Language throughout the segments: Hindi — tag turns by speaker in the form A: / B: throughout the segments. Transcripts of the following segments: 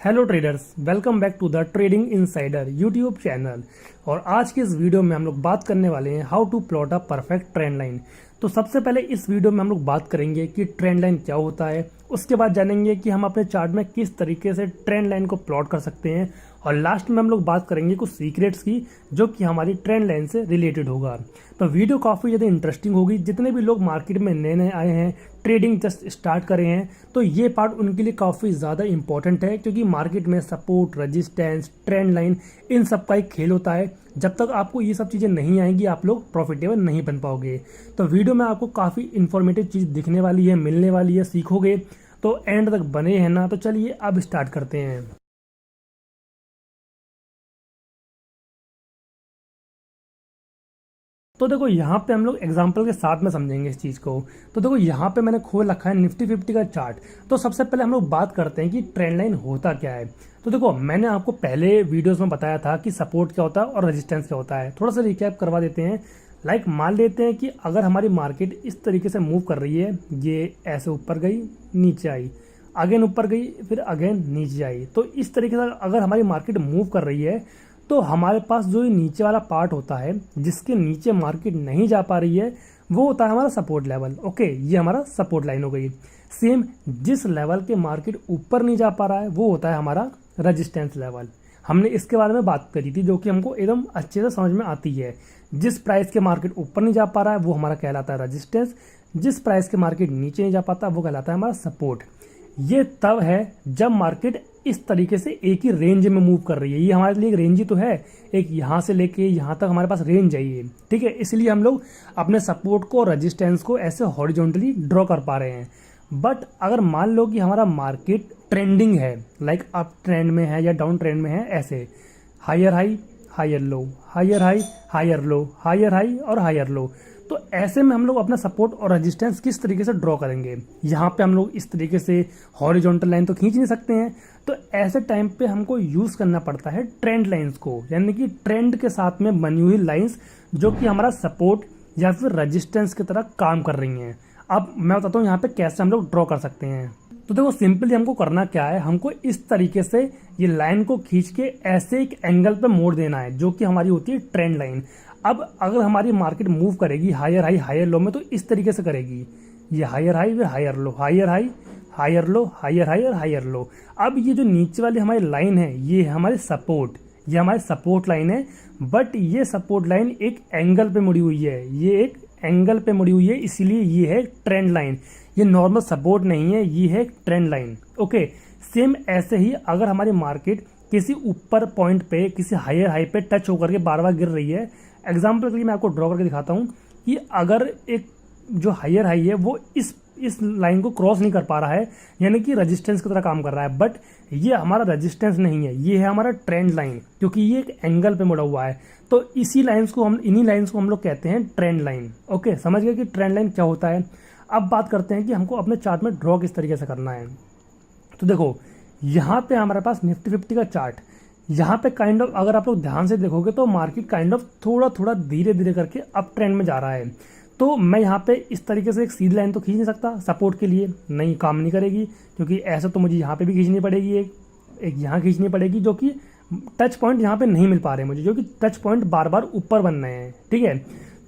A: Hello traders, welcome back to the trading insider YouTube channel. और आज के इस वीडियो में हम लोग बात करने वाले हैं how to plot a perfect trend line. तो सबसे पहले इस वीडियो में हम लोग बात करेंगे कि ट्रेंड लाइन क्या होता है। उसके बाद जानेंगे कि हम अपने चार्ट में किस तरीके से ट्रेंड लाइन को प्लॉट कर सकते हैं। और लास्ट में हम लोग बात करेंगे कुछ सीक्रेट्स की जो कि हमारी ट्रेंड लाइन से रिलेटेड होगा। तो वीडियो काफ़ी ज़्यादा इंटरेस्टिंग होगी। जितने भी लोग मार्केट में नए नए आए हैं, ट्रेडिंग जस्ट स्टार्ट करे हैं, तो ये पार्ट उनके लिए काफ़ी ज़्यादा इंपॉर्टेंट है, क्योंकि मार्केट में सपोर्ट, रेजिस्टेंस, ट्रेंड लाइन, इन सब का एक खेल होता है। जब तक आपको ये सब चीज़ें नहीं आएंगी आप लोग प्रॉफिटेबल नहीं बन पाओगे। तो वीडियो में आपको काफ़ी इन्फॉर्मेटिव चीज़ दिखने वाली है, मिलने वाली है, सीखोगे। तो एंड तक बने हैं ना। तो चलिए अब स्टार्ट करते हैं। तो देखो यहाँ पे हम लोग एग्जांपल के साथ में समझेंगे इस चीज़ को। तो देखो यहाँ पे मैंने खोल रखा है निफ्टी 50 का चार्ट। तो सबसे पहले हम लोग बात करते हैं कि ट्रेंड लाइन होता क्या है। तो देखो मैंने आपको पहले वीडियोस में बताया था कि सपोर्ट क्या होता है और रेजिस्टेंस क्या होता है। थोड़ा सा रिकैप करवा देते हैं। लाइक मान लेते हैं कि अगर हमारी मार्केट इस तरीके से मूव कर रही है, ये ऐसे ऊपर गई, नीचे आई, अगेन ऊपर गई, फिर अगेन नीचे आई। तो इस तरीके से अगर हमारी मार्केट मूव कर रही है तो हमारे पास जो ये नीचे वाला पार्ट होता है, जिसके नीचे मार्केट नहीं जा पा रही है, वो होता है हमारा सपोर्ट लेवल। ओके, ये हमारा सपोर्ट लाइन हो गई। सेम जिस लेवल के मार्केट ऊपर नहीं जा पा रहा है वो होता है हमारा रेजिस्टेंस लेवल। हमने इसके बारे में बात करी थी, जो कि हमको एकदम अच्छे से समझ में आती है। जिस प्राइस के मार्केट ऊपर नहीं जा पा रहा है वो हमारा कहलाता है रेजिस्टेंस। जिस प्राइस के मार्केट नीचे नहीं जा पाता वो कहलाता है हमारा सपोर्ट। ये तब है जब मार्केट इस तरीके से एक ही रेंज में मूव कर रही है। ये हमारे लिए एक रेंज ही तो है, एक यहाँ से लेके यहाँ तक हमारे पास रेंज है ये, ठीक है। इसलिए हम लोग अपने सपोर्ट को, रेजिस्टेंस को ऐसे हॉरिजॉन्टली ड्रॉ कर पा रहे हैं। बट अगर मान लो कि हमारा मार्केट ट्रेंडिंग है, लाइक अप ट्रेंड में है या डाउन ट्रेंड में है, ऐसे higher high, higher low, higher high, higher low, higher high और हायर लो, तो ऐसे में हम लोग अपना सपोर्ट और रेजिस्टेंस किस तरीके से ड्रॉ करेंगे। यहाँ पे हम लोग इस तरीके से हॉरिजॉन्टल लाइन तो खींच नहीं सकते हैं। तो ऐसे टाइम पे हमको यूज करना पड़ता है ट्रेंड लाइंस को, यानी कि ट्रेंड के साथ में बनी हुई लाइंस जो कि हमारा सपोर्ट या फिर रेजिस्टेंस की तरह काम कर रही हैं। अब मैं बताता हूँ यहाँ पे कैसे हम लोग ड्रॉ कर सकते हैं। तो देखो सिंपली हमको करना क्या है, हमको इस तरीके से ये लाइन को खींच के ऐसे एक एंगल पे मोड़ देना है, जो कि हमारी होती है ट्रेंड लाइन। अब अगर हमारी मार्केट मूव करेगी हायर हाई हायर लो में, तो इस तरीके से करेगी, ये हायर हाई फिर higher low, higher high, higher low, higher high और हायर लो। अब ये जो नीचे वाली हमारी लाइन है ये है हमारे सपोर्ट, ये हमारी सपोर्ट लाइन है। बट ये सपोर्ट लाइन एक एंगल पे मुड़ी हुई है, ये एक एंगल पे मुड़ी हुई है, इसीलिए ये है ट्रेंड लाइन। ये नॉर्मल सपोर्ट नहीं है, ये है ट्रेंड लाइन। ओके, सेम ऐसे ही अगर हमारी मार्केट किसी ऊपर पॉइंट पे, किसी हायर हाई पे टच होकर के बार बार गिर रही है, एग्जाम्पल के लिए मैं आपको ड्रॉ करके दिखाता हूँ कि अगर एक जो हायर हाई है वो इस लाइन को क्रॉस नहीं कर पा रहा है, यानी कि रेजिस्टेंस की तरह काम कर रहा है, बट ये हमारा रेजिस्टेंस नहीं है, ये है हमारा ट्रेंड लाइन, क्योंकि ये एक एंगल पे मुड़ा हुआ है। तो इन्हीं लाइंस को हम लोग कहते हैं ट्रेंड लाइन। ओके, समझ गए कि ट्रेंड लाइन क्या होता है। अब बात करते हैं कि हमको अपने चार्ट में ड्रॉ किस तरीके से करना है। तो देखो यहाँ पे हमारे पास निफ्टी 50 का चार्ट, यहाँ पे काइंड ऑफ अगर आप लोग ध्यान से देखोगे तो मार्केट काइंड ऑफ थोड़ा थोड़ा धीरे धीरे करके अप ट्रेंड में जा रहा है। तो मैं यहाँ पे इस तरीके से एक सीधी लाइन तो खींच नहीं सकता सपोर्ट के लिए, नहीं काम नहीं करेगी, क्योंकि ऐसा तो मुझे यहाँ पे भी खींचनी पड़ेगी, एक यहाँ खींचनी पड़ेगी, जो कि टच पॉइंट यहाँ पे नहीं मिल पा रहे मुझे, जो कि टच पॉइंट बार बार ऊपर बन रहे हैं, ठीक है।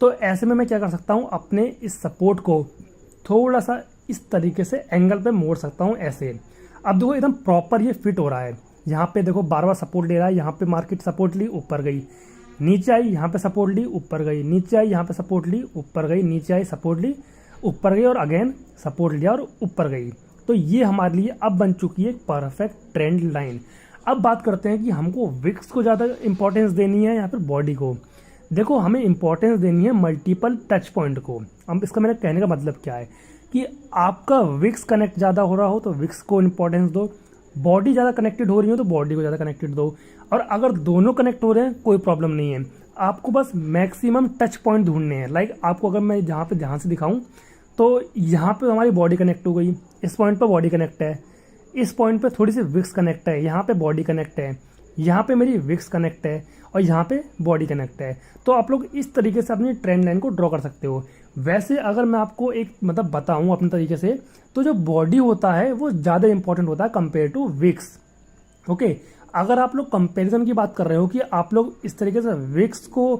A: तो ऐसे में मैं क्या कर सकता हूँ, अपने इस सपोर्ट को थोड़ा सा इस तरीके से एंगल पे मोड़ सकता हूँ ऐसे। अब देखो एकदम प्रॉपर ये फिट हो रहा है। यहाँ पे देखो बार बार सपोर्ट ले रहा है, यहाँ पे मार्केट सपोर्ट ली, ऊपर गई, नीचे आई, यहाँ पे सपोर्ट ली, ऊपर गई, नीचे आई, यहाँ पे सपोर्ट ली, ऊपर गई, नीचे आई, सपोर्ट ली, ऊपर गई और अगेन सपोर्ट लिया और ऊपर गई। तो ये हमारे लिए अब बन चुकी है परफेक्ट ट्रेंड लाइन। अब बात करते हैं कि हमको विक्स को ज़्यादा इंपॉर्टेंस देनी है या फिर बॉडी को। देखो हमें इंपॉर्टेंस देनी है मल्टीपल टच पॉइंट को। अब इसका मेरा कहने का मतलब क्या है कि आपका विक्स कनेक्ट ज़्यादा हो रहा हो तो विक्स को इंपॉर्टेंस दो, बॉडी ज़्यादा कनेक्टेड हो रही हो तो बॉडी को ज़्यादा कनेक्टेड दो, और अगर दोनों कनेक्ट हो रहे हैं कोई प्रॉब्लम नहीं है। आपको बस मैक्सिमम टच पॉइंट ढूंढने हैं। लाइक आपको अगर मैं जहाँ पे ध्यान से दिखाऊं तो यहाँ पे हमारी बॉडी कनेक्ट हो गई, इस पॉइंट पर बॉडी कनेक्ट है, इस पॉइंट पे थोड़ी सी विक्स कनेक्ट है, यहाँ पे बॉडी कनेक्ट है, यहाँ पे मेरी विक्स कनेक्ट है और यहाँ पे बॉडी कनेक्ट है। तो आप लोग इस तरीके से अपनी ट्रेंड लाइन को ड्रॉ कर सकते हो। वैसे अगर मैं आपको एक मतलब बताऊं अपने तरीके से, तो जो बॉडी होता है वो ज़्यादा इंपॉर्टेंट होता है कंपेयर टू विक्स। ओके, अगर आप लोग कंपैरिजन की बात कर रहे हो कि आप लोग इस तरीके से विक्स को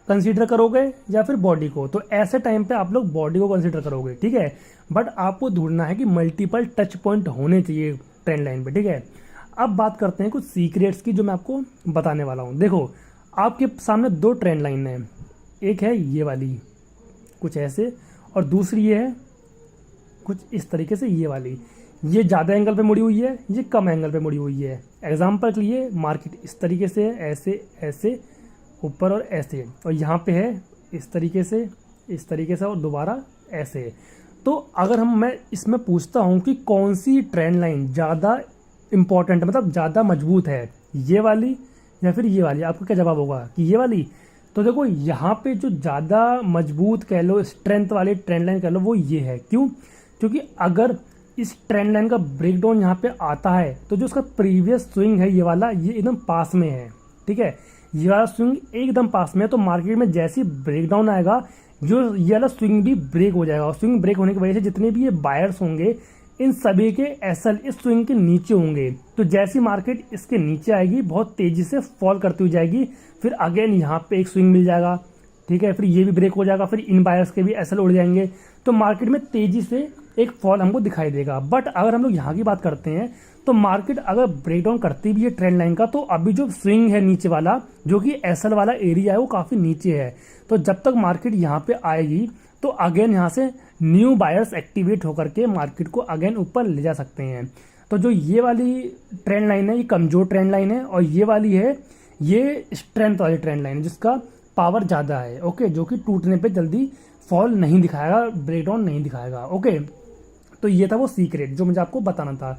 A: कंसीडर करोगे या फिर बॉडी को, तो ऐसे टाइम पे आप लोग बॉडी को कंसीडर करोगे, ठीक है। बट आपको ढूंढना है कि मल्टीपल टच पॉइंट होने चाहिए ट्रेंड लाइन पे, ठीक है। अब बात करते हैं कुछ सीक्रेट्स की जो मैं आपको बताने वाला हूँ। देखो, आपके सामने दो ट्रेंड लाइन है, एक है ये वाली कुछ ऐसे, और दूसरी ये है कुछ इस तरीके से ये वाली। ये ज़्यादा एंगल पे मुड़ी हुई है, ये कम एंगल पे मुड़ी हुई है। एग्जाम्पल के लिए मार्केट इस तरीके से है, ऐसे ऐसे ऊपर और ऐसे, और यहाँ पे है इस तरीके से और दोबारा ऐसे। तो अगर मैं इसमें पूछता हूँ कि कौन सी ट्रेंड लाइन ज़्यादा इंपॉर्टेंट, मतलब ज़्यादा मजबूत है, ये वाली या फिर ये वाली, आपका क्या जवाब होगा कि ये वाली। तो देखो, यहाँ पे जो ज़्यादा मजबूत कह लो, स्ट्रेंथ वाली ट्रेंड लाइन कह लो, वो ये है। क्यों? क्योंकि अगर इस ट्रेंड लाइन का ब्रेकडाउन यहाँ पे आता है तो जो उसका प्रीवियस स्विंग है ये वाला, ये एकदम पास में है, ठीक है। ये वाला स्विंग एकदम पास में है, तो मार्केट में जैसे ही ब्रेकडाउन आएगा जो ये वाला स्विंग भी ब्रेक हो जाएगा, और स्विंग ब्रेक होने की वजह से जितने भी ये बायर्स होंगे इन सभी के एसएल इस स्विंग के नीचे होंगे। तो जैसी मार्केट इसके नीचे आएगी बहुत तेजी से फॉल करती हुई जाएगी, फिर अगेन यहाँ पे एक स्विंग मिल जाएगा, ठीक है, फिर ये भी ब्रेक हो जाएगा, फिर इन बायर्स के भी एसएल उड़ जाएंगे, तो मार्केट में तेजी से एक फॉल हमको दिखाई देगा। बट अगर हम लोग यहाँ की बात करते हैं तो मार्केट अगर ब्रेकडाउन करती भी है ट्रेंड लाइन का, तो अभी जो स्विंग है नीचे वाला, जो कि एसएल वाला एरिया है, वो काफी नीचे है। तो जब तक मार्केट यहाँ पे आएगी तो अगेन यहाँ से न्यू बायर्स एक्टिवेट होकर के मार्केट को अगेन ऊपर ले जा सकते हैं। तो जो ये वाली ट्रेंड लाइन है ये कमजोर ट्रेंड लाइन है, और ये वाली है ये स्ट्रेंथ वाली ट्रेंड लाइन है जिसका पावर ज़्यादा है, ओके, जो कि टूटने पे जल्दी फॉल नहीं दिखाएगा, ब्रेकडाउन नहीं दिखाएगा, ओके। तो ये था वो सीक्रेट जो मुझे आपको बताना था।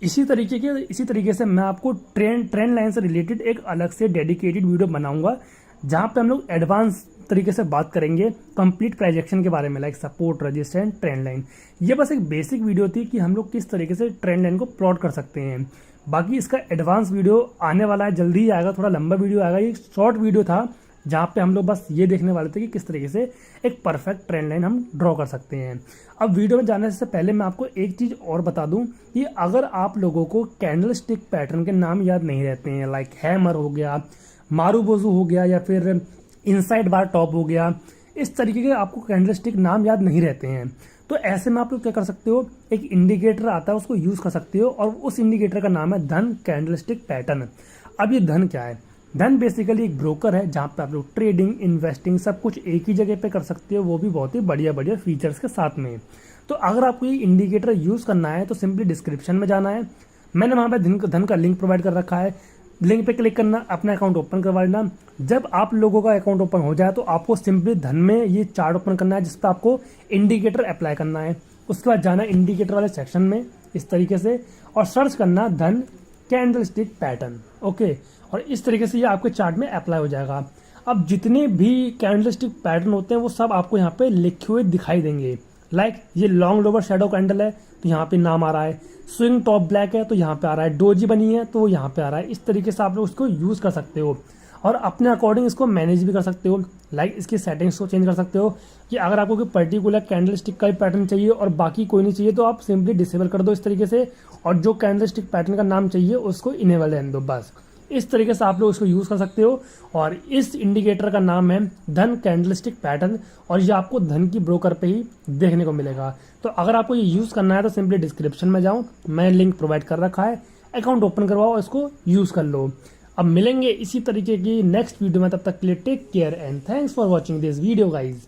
A: इसी तरीके से मैं आपको ट्रेंड लाइन से रिलेटेड एक अलग से डेडिकेटेड वीडियो बनाऊंगा, जहां पे हम लोग एडवांस तरीके से बात करेंगे कंप्लीट प्रोजेक्शन के बारे में, like support, resistance, trend line. ये बस एक बेसिक वीडियो थी कि हम लोग किस तरीके से ट्रेंड लाइन को प्लॉट कर सकते हैं। बाकी इसका एडवांस वीडियो आने वाला है, जल्दी ही आएगा, थोड़ा लंबा वीडियो आएगा। ये शॉर्ट वीडियो था जहाँ पे हम लोग बस ये देखने वाले थे कि किस तरीके से एक परफेक्ट ट्रेंड लाइन हम ड्रॉ कर सकते हैं। अब वीडियो में जाने से पहले मैं आपको एक चीज़ और बता दूं कि अगर आप लोगों को कैंडल स्टिक पैटर्न के नाम याद नहीं रहते हैं, लाइक हैमर हो गया, मारूबोजू हो गया, या फिर इनसाइड बार टॉप हो गया, इस तरीके के आपको कैंडल स्टिक नाम याद नहीं रहते हैं, तो ऐसे में आप लोग क्या कर सकते हो, एक इंडिकेटर आता है उसको यूज कर सकते हो, और उस इंडिकेटर का नाम है धन कैंडल स्टिक पैटर्न। अब ये धन क्या है? धन बेसिकली एक ब्रोकर है जहां पे आप लोग ट्रेडिंग, इन्वेस्टिंग सब कुछ एक ही जगह पे कर सकते हो, वो भी बहुत ही बढ़िया बढ़िया फीचर्स के साथ में। तो अगर आपको ये इंडिकेटर यूज करना है तो सिंपली डिस्क्रिप्शन में जाना है, मैंने वहां पे धन का लिंक प्रोवाइड कर रखा है, लिंक पे क्लिक करना, अपना अकाउंट ओपन करवा लेना। जब आप लोगों का अकाउंट ओपन हो जाए तो आपको सिंपली धन में ये चार्ट ओपन करना है जिसपे आपको इंडिकेटर अप्लाई करना है। उसके बाद जाना इंडिकेटर वाले सेक्शन में इस तरीके से, और सर्च करना धन कैंडल स्टिक पैटर्न, ओके, और इस तरीके से ये आपके चार्ट में अप्लाई हो जाएगा। अब जितने भी कैंडल स्टिक पैटर्न होते हैं वो सब आपको यहाँ पे लिखे हुए दिखाई देंगे, लाइक ये लॉन्ग लोअर शैडो कैंडल है तो यहाँ पे नाम आ रहा है, स्विंग टॉप ब्लैक है तो यहाँ पे आ रहा है, डोजी बनी है तो यहाँ पे आ रहा है। इस तरीके से आप लोग उसको यूज कर सकते हो और अपने अकॉर्डिंग इसको मैनेज भी कर सकते हो, लाइक इसकी सेटिंग्स को चेंज कर सकते हो कि अगर आपको कोई पर्टिकुलर कैंडल स्टिक का ही पैटर्न चाहिए और बाकी कोई नहीं चाहिए तो आप सिंपली डिसेबल कर दो इस तरीके से, और जो कैंडल स्टिक पैटर्न का नाम चाहिए उसको इनेबल रहने दो, बस। इस तरीके से आप लोग इसको यूज कर सकते हो। और इस इंडिकेटर का नाम है धन कैंडलस्टिक पैटर्न, और ये आपको धन की ब्रोकर पे ही देखने को मिलेगा। तो अगर आपको ये यूज करना है तो सिंपली डिस्क्रिप्शन में जाओ, मैं लिंक प्रोवाइड कर रखा है, अकाउंट ओपन करवाओ और इसको यूज कर लो। अब मिलेंगे इसी तरीके की नेक्स्ट वीडियो में, तब तक के लिए take care and thanks for watching this video guys.